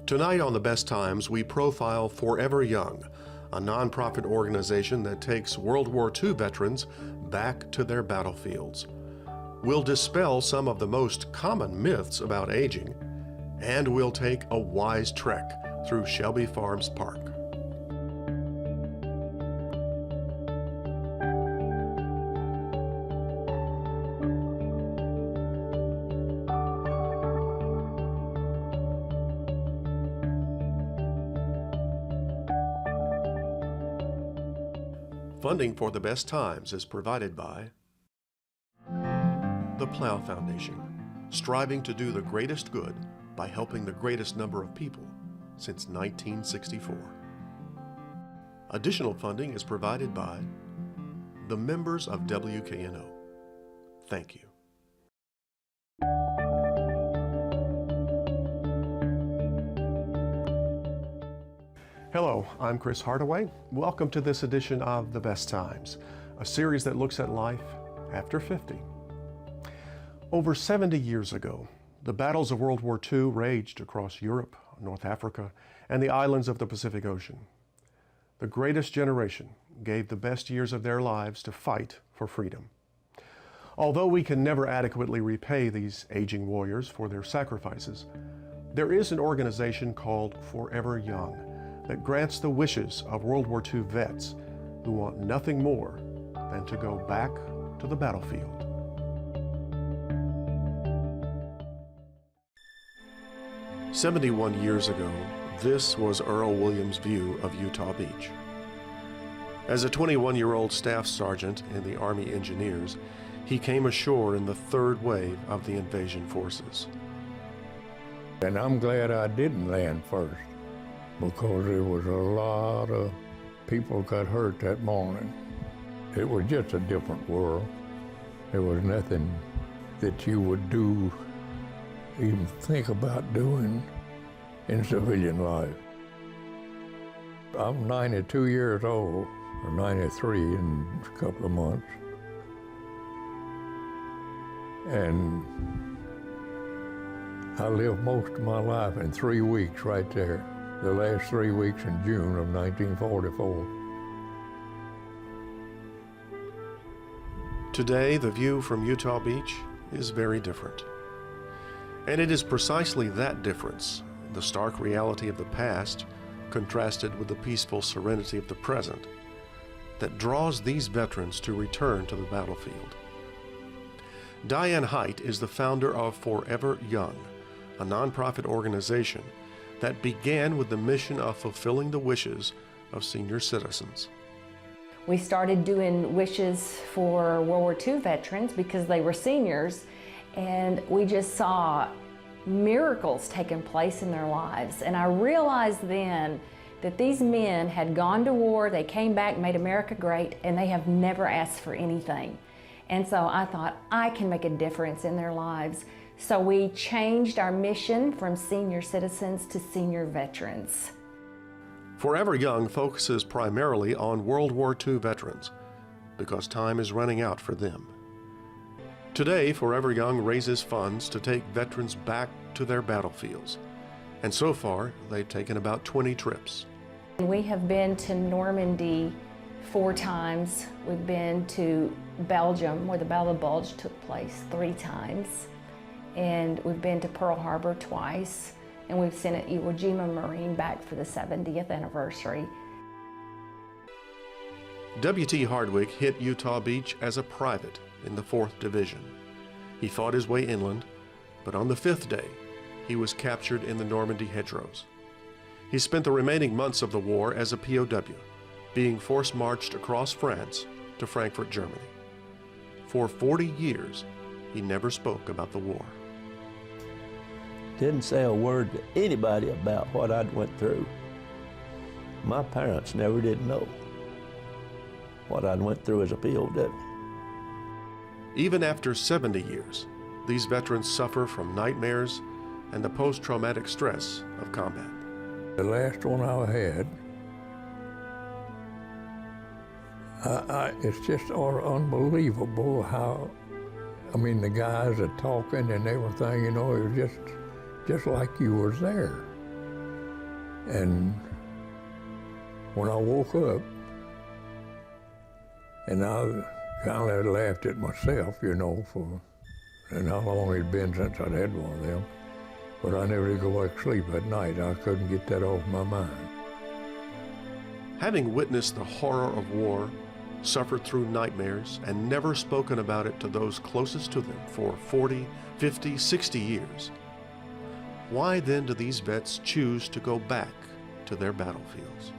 Tonight on The Best Times, we profile Forever Young, a nonprofit organization that takes World War II veterans back to their battlefields. We'll dispel some of the most common myths about aging, and we'll take a wise trek through Shelby Farms Park. Funding for The Best Times is provided by the Plow Foundation, striving to do the greatest good by helping the greatest number of people since 1964. Additional funding is provided by the members of WKNO. Thank you. Hello, I'm Chris Hardaway. Welcome to this edition of The Best Times, a series that looks at life after 50. Over 70 years ago, the battles of World War II raged across Europe, North Africa, and the islands of the Pacific Ocean. The greatest generation gave the best years of their lives to fight for freedom. Although we can never adequately repay these aging warriors for their sacrifices, there is an organization called Forever Young that grants the wishes of World War II vets who want nothing more than to go back to the battlefield. "71 years ago, this was Earl Williams' view of Utah Beach. As a 21-year-old staff sergeant in the Army Engineers, he came ashore in the third wave of the invasion forces. And I'm glad I didn't land first, because there was a lot of people got hurt that morning. It was just a different world. There was nothing that you would do, even think about doing in civilian life. I'm 92 years old, or 93 in a couple of months. And I lived most of my life in 3 weeks right there. The last 3 weeks in June of 1944. Today, the view from Utah Beach is very different. And it is precisely that difference, the stark reality of the past contrasted with the peaceful serenity of the present, that draws these veterans to return to the battlefield. Diane Height is the founder of Forever Young, a nonprofit organization that began with the mission of fulfilling the wishes of senior citizens. We started doing wishes for World War II veterans because they were seniors, and we just saw miracles taking place in their lives. And I realized then that these men had gone to war, they came back, made America great, and they have never asked for anything. And so I thought, I can make a difference in their lives. So we changed our mission from senior citizens to senior veterans. Forever Young focuses primarily on World War II veterans because time is running out for them. Today, Forever Young raises funds to take veterans back to their battlefields. And so far, they've taken about 20 trips. We have been to Normandy 4 times. We've been to Belgium, where the Battle of the Bulge took place, 3 times. And we've been to Pearl Harbor twice, and we've sent an Iwo Jima Marine back for the 70th anniversary. W.T. Hardwick hit Utah Beach as a private in the 4th Division. He fought his way inland, but on the 5th day, he was captured in the Normandy hedgerows. He spent the remaining months of the war as a POW, being force-marched across France to Frankfurt, Germany. For 40 years, he never spoke about the war. Didn't say a word to anybody about what I'd went through. My parents never did know what I'd went through as a POW. Even after 70 years, these veterans suffer from nightmares and the post-traumatic stress of combat. The last one I had, it's just unbelievable how, I mean, the guys are talking and everything, you know, it was just like you was there. And when I woke up, and I kind of laughed at myself, you know, and how long it'd been since I'd had one of them. But I never did go back to sleep at night. I couldn't get that off my mind. Having witnessed the horror of war, suffered through nightmares, and never spoken about it to those closest to them for 40, 50, 60 years, why then do these vets choose to go back to their battlefields?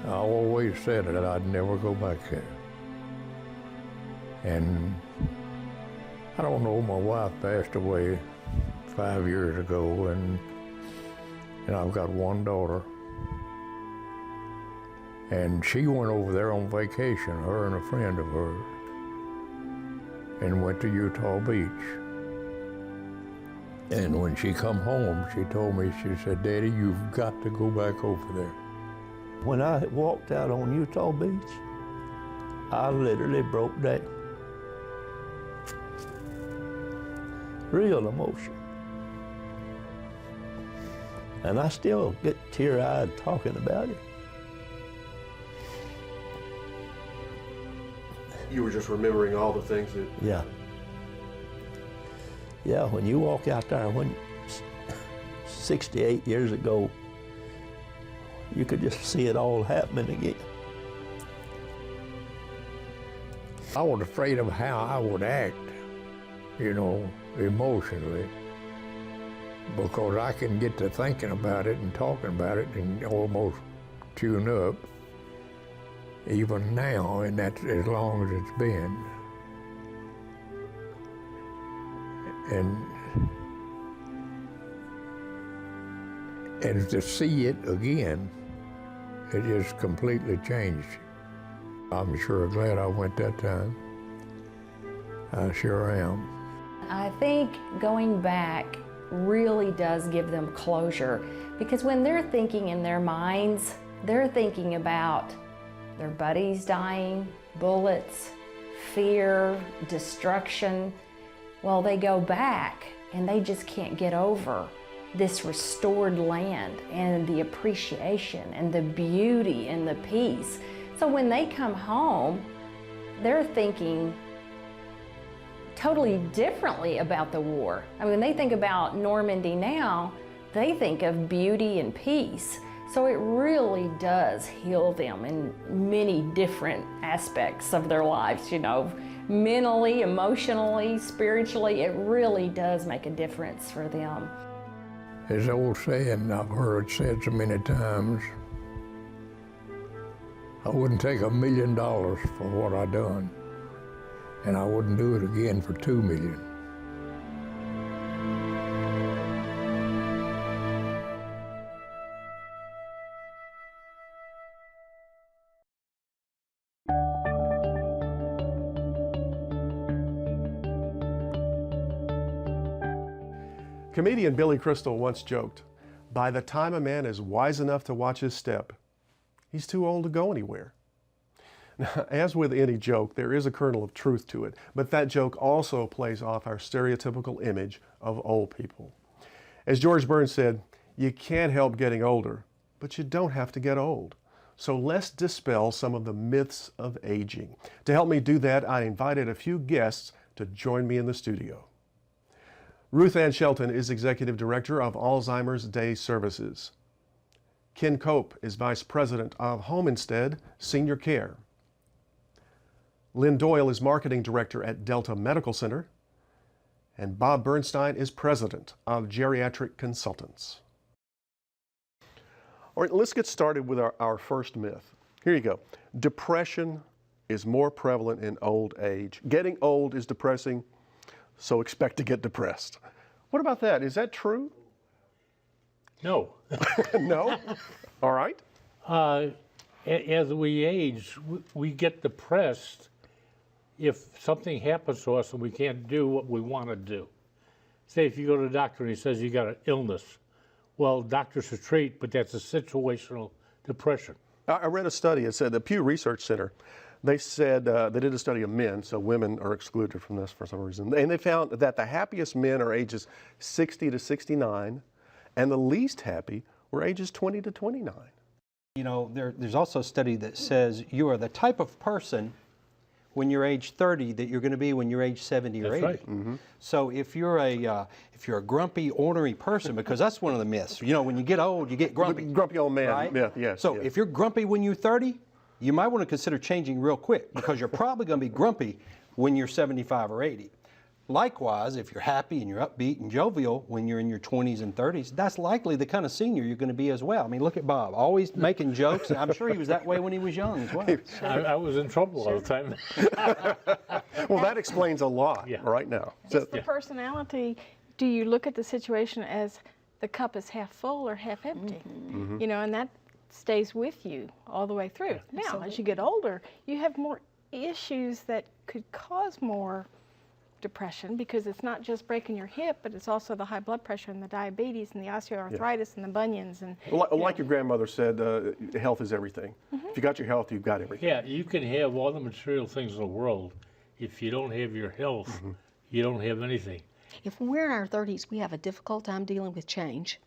I always said that I'd never go back there. And I don't know, my wife passed away 5 years ago, and I've got one daughter. And she went over there on vacation, her and a friend of hers, and went to Utah Beach. And when she come home, she told me, she said, "Daddy, you've got to go back over there." When I walked out on Utah Beach, I literally broke down. Real emotion. And I still get teary-eyed talking about it. You were just remembering all the things that... Yeah. Yeah, when you walk out there, 68 years ago, you could just see it all happening again. I was afraid of how I would act, you know, emotionally, because I can get to thinking about it and talking about it and almost tune up, even now, and that's as long as it's been. And to see it again, it just completely changed. I'm sure glad I went that time. I sure am. I think going back really does give them closure, because when they're thinking in their minds, they're thinking about their buddies dying, bullets, fear, destruction. Well, they go back and they just can't get over this restored land and the appreciation and the beauty and the peace. So when they come home, they're thinking totally differently about the war. I mean, when they think about Normandy now, they think of beauty and peace. So it really does heal them in many different aspects of their lives, you know, mentally, emotionally, spiritually. It really does make a difference for them. There's an old saying I've heard said so many times, I wouldn't take $1 million for what I done, and I wouldn't do it again for $2 million. Comedian Billy Crystal once joked, "By the time a man is wise enough to watch his step, he's too old to go anywhere." Now, as with any joke, there is a kernel of truth to it, but that joke also plays off our stereotypical image of old people. As George Burns said, you can't help getting older, but you don't have to get old. So let's dispel some of the myths of aging. To help me do that, I invited a few guests to join me in the studio. Ruth Ann Shelton is Executive Director of Alzheimer's Day Services. Ken Cope is Vice President of Home Instead Senior Care. Lynn Doyle is Marketing Director at Delta Medical Center. And Bob Bernstein is President of Geriatric Consultants. All right, let's get started with our first myth. Here you go. Depression is more prevalent in old age. Getting old is depressing, so expect to get depressed. What about that? Is that true? No. No? All right. As we age, we get depressed if something happens to us and we can't do what we want to do. Say if you go to the doctor and he says you got an illness, well, doctors should treat, but that's a situational depression. I read a study. It said the Pew Research Center, they said they did a study of men, so women are excluded from this for some reason. And they found that the happiest men are ages 60 to 69, and the least happy were ages 20 to 29. You know, there's also a study that says you are the type of person when you're age 30 that you're going to be when you're age 70 or 80. That's right. So if you're a grumpy, ornery person, because that's one of the myths. You know, when you get old, you get grumpy. Grumpy old man. Right? Yeah, yes. So yes. if you're grumpy when you're 30, you might want to consider changing real quick because you're probably going to be grumpy when you're 75 or 80. Likewise, if you're happy and you're upbeat and jovial when you're in your 20s and 30s, that's likely the kind of senior you're going to be as well. I mean, look at Bob, always making jokes. And I'm sure he was that way when he was young as well. I was in trouble all the time. Well, that explains a lot Yeah. right now. It's the personality. Do you look at the situation as the cup is half full or half empty? You know, and that stays with you all the way through. Now, as you get older, you have more issues that could cause more depression because it's not just breaking your hip, but it's also the high blood pressure and the diabetes and the osteoarthritis and the bunions. And Like your grandmother said, health is everything. If you got your health, you've got everything. Yeah, you can have all the material things in the world. If you don't have your health, you don't have anything. If we're in our 30s, we have a difficult time dealing with change.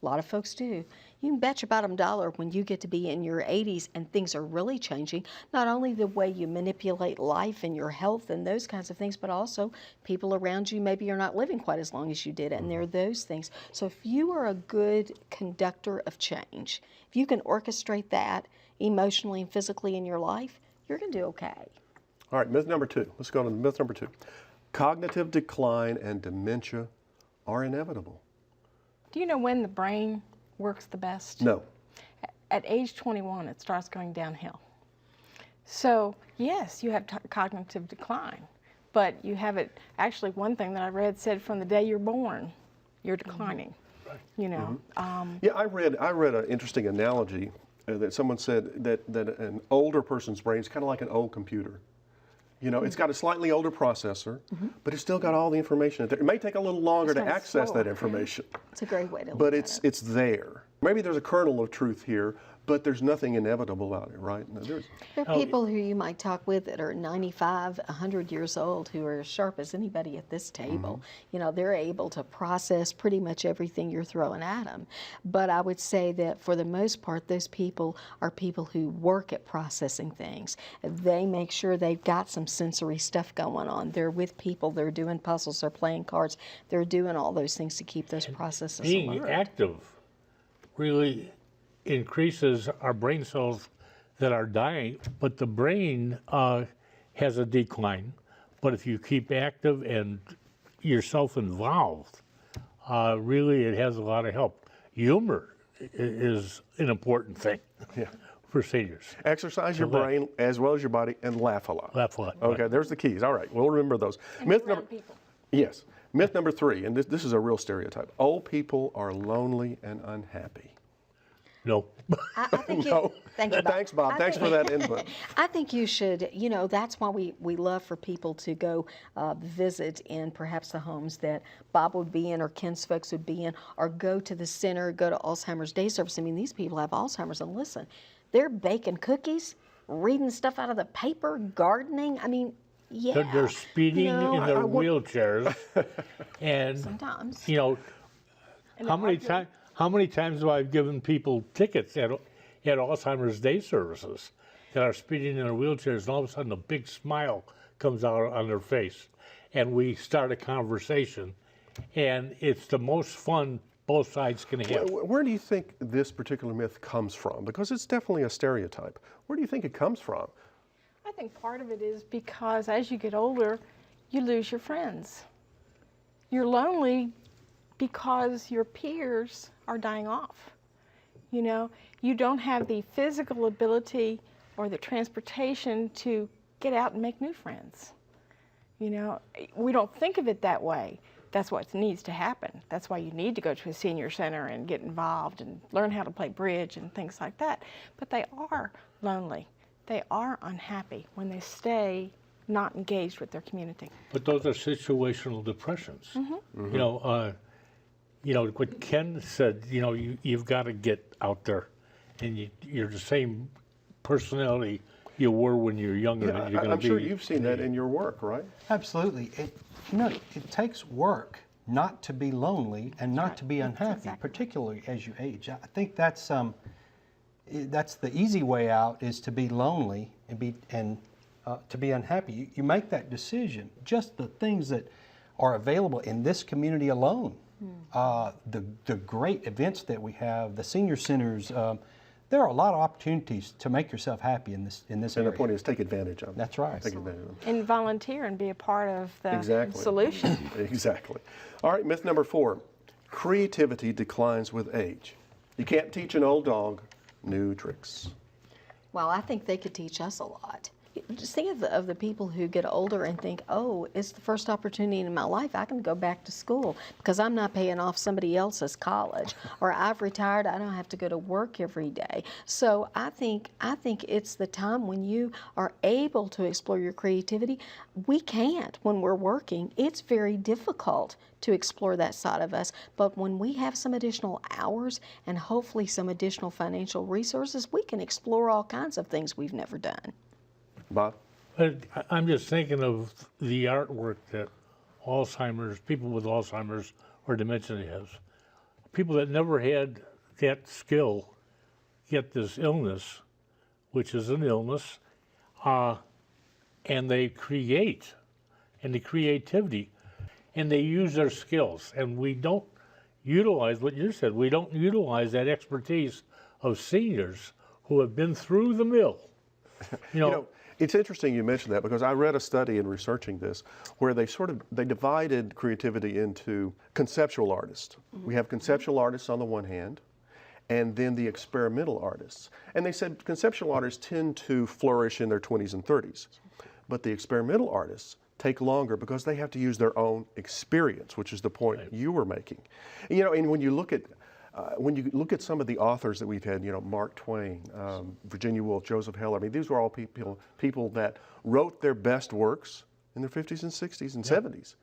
A lot of folks do. You can bet your bottom dollar when you get to be in your 80s and things are really changing, not only the way you manipulate life and your health and those kinds of things, but also people around you maybe are not living quite as long as you did, and there are those things. So if you are a good conductor of change, if you can orchestrate that emotionally and physically in your life, you're going to do okay. All right, myth number 2. Let's go to myth number 2. Cognitive decline and dementia are inevitable. do you know when the brain works the best? No. At age 21, it starts going downhill. So yes, you have cognitive decline, but you have it, actually one thing that I read said from the day you're born, you're declining, you know. Yeah, I read an interesting analogy that someone said that an older person's brain is kind of like an old computer. You know, it's got a slightly older processor, but it's still got all the information. It may take a little longer to kinda access slower. that information, It's a great way to look but at it's it. it's there. Maybe there's a kernel of truth here, but there's nothing inevitable about it, right? No, there's, There are people who you might talk with that are 95, 100 years old who are as sharp as anybody at this table. You know, they're able to process pretty much everything you're throwing at them. But I would say that for the most part, those people are people who work at processing things. They make sure they've got some sensory stuff going on. They're with people, they're doing puzzles, they're playing cards, they're doing all those things to keep those processes Being alert. active really increases our brain cells that are dying, but the brain has a decline. But if you keep active and yourself involved, really it has a lot of help. Humor is an important thing for seniors. exercise your Correct. brain as well as your body and laugh a lot. Laugh a lot, Okay, there's the keys. All right, we'll remember those. Myth number, people. yes. Myth number 3, and this is a real stereotype. Old people are lonely and unhappy. No. I think No. thank you, Bob. Thanks, Bob. I Thanks think- for that input. I think you should, you know, that's why we love for people to go visit in perhaps the homes that Bob would be in or Ken's folks would be in, or go to the center, go to Alzheimer's Day Service. I mean, these people have Alzheimer's, and listen, they're baking cookies, reading stuff out of the paper, gardening. I mean, yeah. They're speeding No, in their wheelchairs. And, Sometimes. you know, how many times have I given people tickets at Alzheimer's Day services that are speeding in their wheelchairs, and all of a sudden a big smile comes out on their face, and we start a conversation, and it's the most fun both sides can have. Where do you think this particular myth comes from? Because it's definitely a stereotype. Where do you think it comes from? I think part of it is because as you get older, you lose your friends. You're lonely because your peers are dying off. You know, you don't have the physical ability or the transportation to get out and make new friends. You know, we don't think of it that way. That's what needs to happen. That's why you need to go to a senior center and get involved and learn how to play bridge and things like that. But they are lonely. They are unhappy when they stay not engaged with their community. But those are situational depressions. You know, what Ken said, you know, you've got to get out there, and you're the same personality you were when you were younger than you're going to I'm be. sure you've seen that in your work, right? Absolutely. It takes work not to be lonely and not to be unhappy, exactly. particularly as you age. I think that's the easy way out, is to be lonely and to be unhappy. You make that decision. Just the things that are available in this community alone, the great events that we have, the senior centers. There are a lot of opportunities to make yourself happy in this And area. the point is, take advantage of them. That's right. Take advantage of them. And volunteer and be a part of the Exactly. solution. Exactly. All right, myth number 4. Creativity declines with age. You can't teach an old dog new tricks. Well, I think they could teach us a lot. Just think of the people who get older and think, oh, it's the first opportunity in my life. I can go back to school because I'm not paying off somebody else's college. Or I've retired, I don't have to go to work every day. So I think it's the time when you are able to explore your creativity. We can't when we're working. It's very difficult to explore that side of us. But when we have some additional hours and hopefully some additional financial resources, we can explore all kinds of things we've never done. Bob? But I'm just thinking of the artwork that people with Alzheimer's or dementia have. People that never had that skill get this illness, which is an illness, and they create, and the creativity, and they use their skills. And we don't utilize what you said. We don't utilize that expertise of seniors who have been through the mill. You know, it's interesting you mentioned that, because I read a study in researching this where they divided creativity into conceptual artists. We have conceptual artists on the one hand, and then the experimental artists. And they said conceptual artists tend to flourish in their 20s and 30s, but the experimental artists take longer because they have to use their own experience, which is the point you were making. And when you look at some of the authors that we've had, Mark Twain, Virginia Woolf, Joseph Heller, these were all people that wrote their best works in their 50s and 60s and 70s.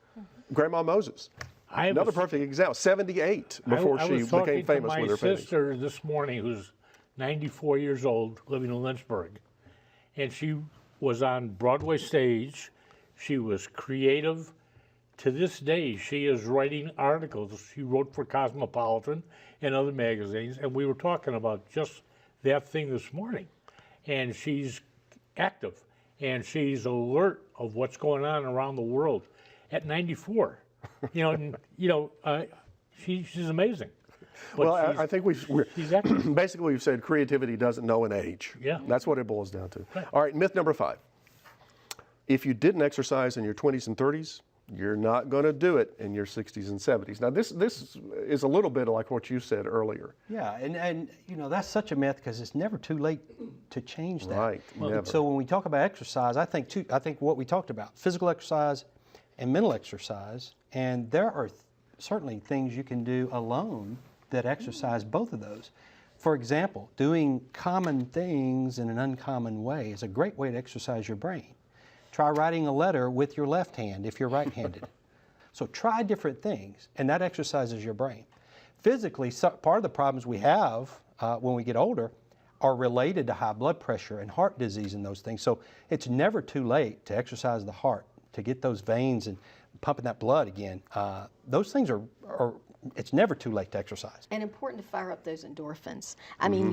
Grandma Moses, another perfect example, 78 before she became famous with her I was talking to my paintings. sister this morning, who's 94 years old, living in Lynchburg, and she was on Broadway stage. She was creative. To this day, she is writing articles. She wrote for Cosmopolitan and other magazines, and we were talking about just that thing this morning. And she's active, and she's alert of what's going on around the world at 94. She's amazing. But Well, I think she's active. basically we've said creativity doesn't know an age. Yeah. That's what it boils down to. Right. All right, myth number 5. If you didn't exercise in your 20s and 30s, you're not going to do it in your 60s and 70s. Now, this is a little bit like what you said earlier. Yeah, and that's such a myth, because it's never too late to change that. Right, never. So when we talk about exercise, I think what we talked about, physical exercise and mental exercise, and there are certainly things you can do alone that exercise both of those. For example, doing common things in an uncommon way is a great way to exercise your brain. Try writing a letter with your left hand if you're right-handed. So try different things, and that exercises your brain. Physically, part of the problems we have when we get older are related to high blood pressure and heart disease and those things. So it's never too late to exercise the heart, to get those veins and pumping that blood again. Those things it's never too late to exercise. And important to fire up those endorphins. I mean,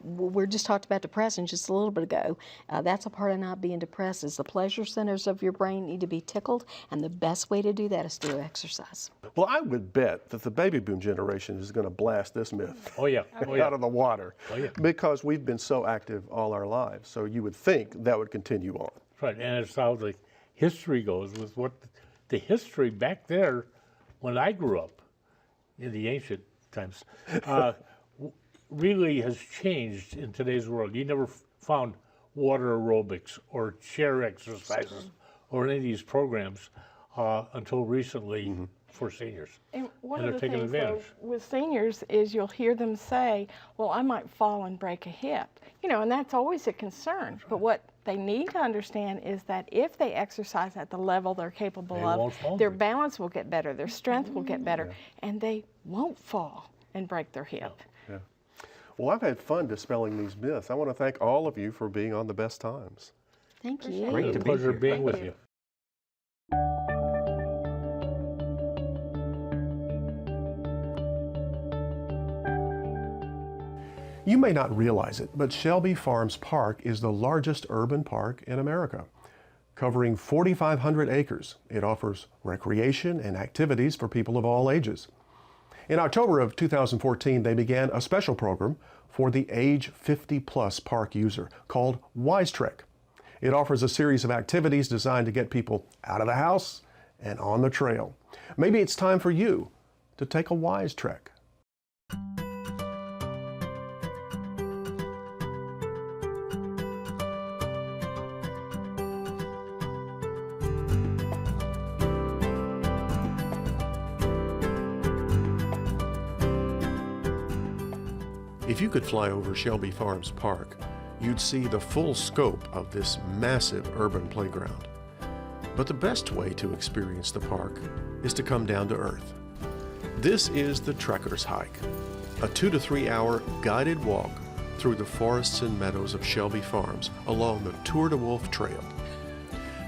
we're just talked about depression just a little bit ago. That's a part of not being depressed, is the pleasure centers of your brain need to be tickled, and the best way to do that is through exercise. Well, I would bet that the baby boom generation is going to blast this myth Oh, yeah. out of the water, yeah. because we've been so active all our lives. So you would think that would continue on. Right, and it sounds like history goes with what the history back there when I grew up in the ancient times really has changed in today's world. You never found water aerobics or chair exercises or any of these programs until recently for seniors. And one And of the they're taking things, though, advantage. with seniors is you'll hear them say, well, I might fall and break a hip. And that's always a concern. But what they need to understand is that if they exercise at the level they're capable They won't of, fall their and break. balance will get better, their strength will get better, and they won't fall and break their hip. Yeah. Well, I've had fun dispelling these myths. I want to thank all of you for being on The Best Times. Thank you. Great It's to a be pleasure here. being with you. you. You may not realize it, but Shelby Farms Park is the largest urban park in America. Covering 4,500 acres, it offers recreation and activities for people of all ages. In October of 2014, they began a special program for the age 50-plus park user called Wise Trek. It offers a series of activities designed to get people out of the house and on the trail. Maybe it's time for you to take a Wise Trek. If you could fly over Shelby Farms Park, you'd see the full scope of this massive urban playground. But the best way to experience the park is to come down to earth. This is the Trekker's Hike, a 2 to 3 hour guided walk through the forests and meadows of Shelby Farms along the Tour de Wolf Trail.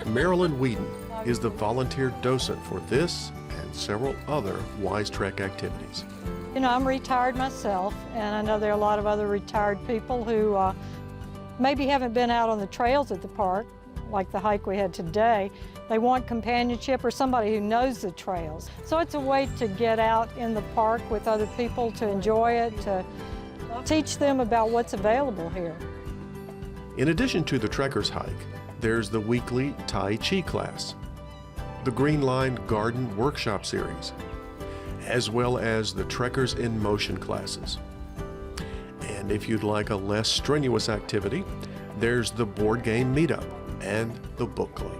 Marilyn Whedon is the volunteer docent for this and several other Wise Trek activities. You know, I'm retired myself, and I know there are a lot of other retired people who maybe haven't been out on the trails at the park, like the hike we had today. They want companionship or somebody who knows the trails. So it's a way to get out in the park with other people, to enjoy it, to teach them about what's available here. In addition to the Trekker's Hike, there's the weekly Tai Chi class, the Green Line Garden Workshop Series, as well as the Trekkers in Motion classes. And if you'd like a less strenuous activity, there's the board game meetup and the book club.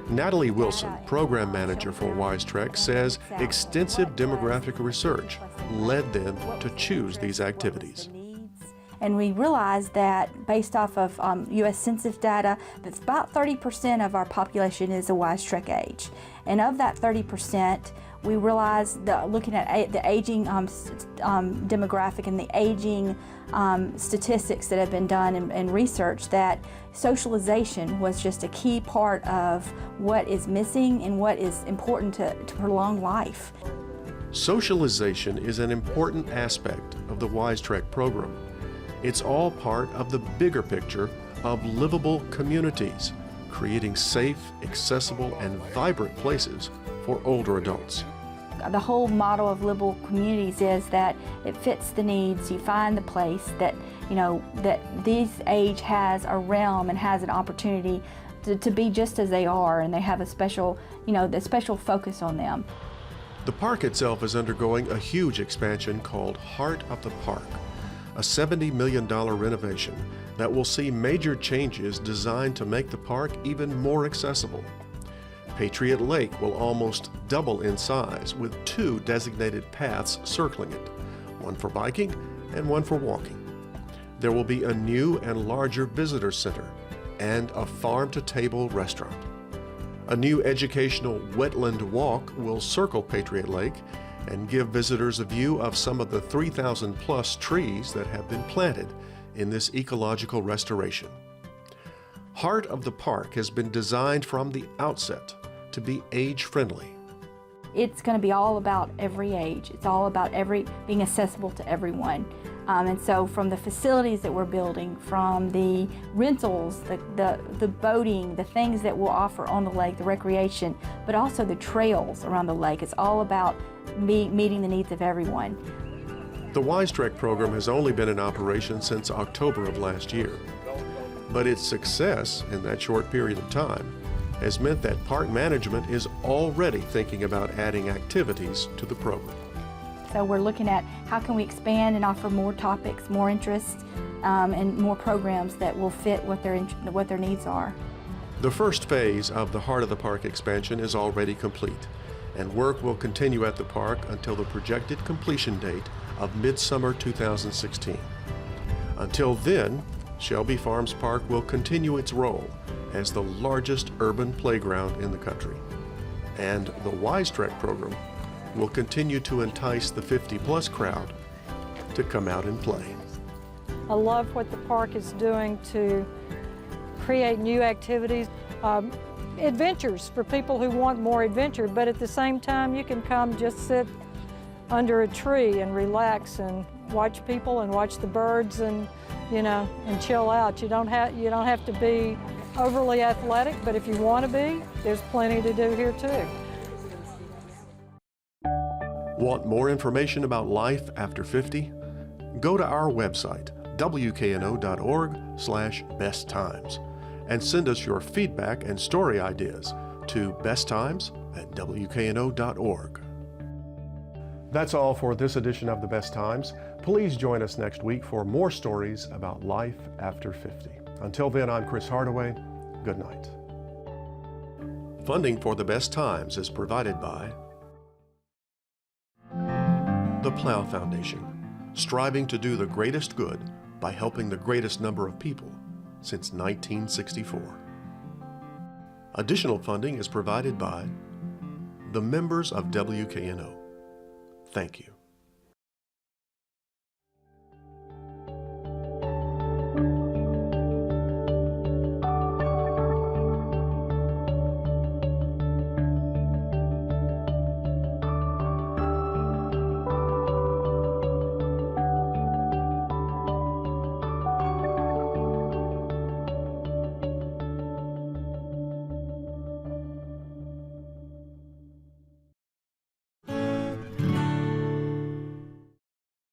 Natalie Wilson, program manager for Wise Trek, says extensive demographic research led them to choose these activities. And we realized that based off of U.S. Census data, that about 30% of our population is a Wise Trek age. And of that 30%, we realized that looking at the aging demographic and the aging statistics that have been done and research, that socialization was just a key part of what is missing and what is important to prolong life. Socialization is an important aspect of the Wise Trek program. It's all part of the bigger picture of livable communities, creating safe, accessible, and vibrant places for older adults. The whole model of livable communities is that it fits the needs. You find the place that, you know, that this age has a realm and has an opportunity to be just as they are, and they have a special, you know, the special focus on them. The park itself is undergoing a huge expansion called Heart of the Park, a $70 million renovation that will see major changes designed to make the park even more accessible. Patriot Lake will almost double in size with 2 designated paths circling it, one for biking and one for walking. There will be a new and larger visitor center and a farm-to-table restaurant. A new educational wetland walk will circle Patriot Lake and give visitors a view of some of the 3,000+ trees that have been planted in this ecological restoration. Heart of the Park has been designed from the outset to be age-friendly. It's going to be all about every age. It's all about being accessible to everyone. And so from the facilities that we're building, from the rentals, the boating, the things that we'll offer on the lake, the recreation, but also the trails around the lake, it's all about meeting the needs of everyone. The Wise Trek program has only been in operation since October of last year, but its success in that short period of time has meant that park management is already thinking about adding activities to the program. So we're looking at how can we expand and offer more topics, more interests, and more programs that will fit what their needs are. The first phase of the Heart of the Park expansion is already complete, and work will continue at the park until the projected completion date of midsummer 2016. Until then, Shelby Farms Park will continue its role as the largest urban playground in the country. And the Wise Trek program will continue to entice the 50+ crowd to come out and play. I love what the park is doing to create new activities, adventures for people who want more adventure, but at the same time you can come just sit under a tree and relax and watch people and watch the birds and, you know, and chill out. You don't have to be overly athletic, but if you want to be, there's plenty to do here too. Want more information about life after 50? Go to our website, wkno.org/besttimes, and send us your feedback and story ideas to besttimes@wkno.org. That's all for this edition of The Best Times. Please join us next week for more stories about life after 50. Until then, I'm Chris Hardaway. Good night. Funding for The Best Times is provided by the Plow Foundation, striving to do the greatest good by helping the greatest number of people since 1964. Additional funding is provided by the members of WKNO. Thank you.